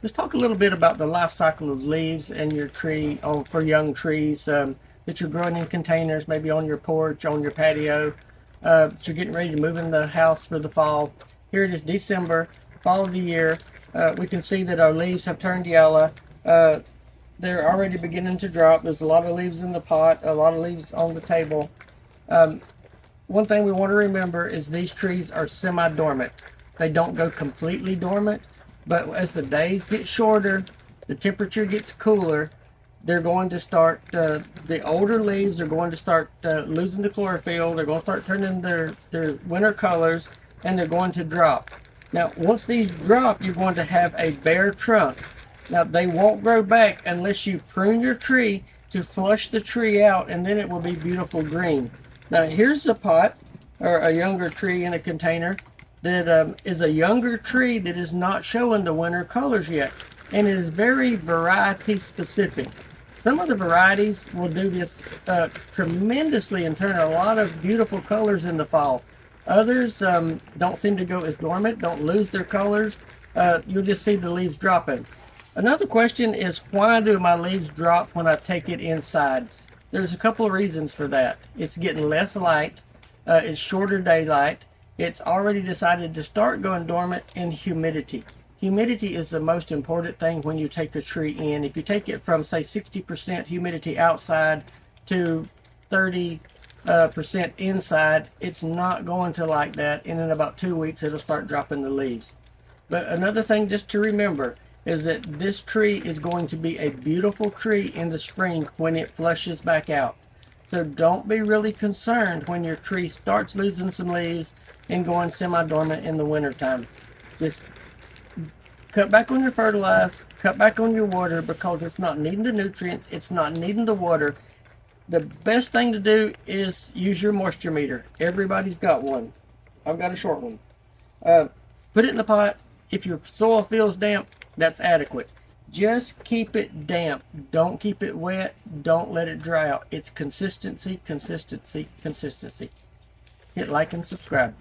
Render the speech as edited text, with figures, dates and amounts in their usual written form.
Let's talk a little bit about the life cycle of leaves in your tree for young trees that you're growing in containers, maybe on your porch, on your patio, that you're getting ready to move in the house for the fall. Here it is December, fall of the year. We can see that our leaves have turned yellow. They're already beginning to drop. There's a lot of leaves in the pot, a lot of leaves on the table. One thing we want to remember is these trees are semi-dormant. They don't go completely dormant, but as the days get shorter, the temperature gets cooler, they're going to start, the older leaves are going to start losing the chlorophyll, they're going to start turning their winter colors, and they're going to drop. Now, once these drop, you're going to have a bare trunk. Now, they won't grow back unless you prune your tree to flush the tree out, and then it will be beautiful green. Now, here's a pot, or a younger tree in a container, that is a younger tree that is not showing the winter colors yet, and it is very variety specific. Some of the varieties will do this tremendously and turn a lot of beautiful colors in the fall. Others don't seem to go as dormant, don't lose their colors. You'll just see the leaves dropping. Another question is, why do my leaves drop when I take it inside? There's a couple of reasons for that. It's getting less light, it's shorter daylight, it's already decided to start going dormant, and humidity. Humidity is the most important thing when you take a tree in. If you take it from, say, 60% humidity outside to 30% inside, it's not going to like that, and in about 2 weeks it'll start dropping the leaves. But another thing just to remember is that this tree is going to be a beautiful tree in the spring when it flushes back out. So don't be really concerned when your tree starts losing some leaves and going semi-dormant in the wintertime. Just cut back on your fertilizer, cut back on your water, because it's not needing the nutrients, it's not needing the water. The best thing to do is use your moisture meter. Everybody's got one. I've got a short one. Put it in the pot. If your soil feels damp, that's adequate. Just keep it damp. Don't keep it wet. Don't let it dry out. It's consistency, consistency, consistency. Hit like and subscribe.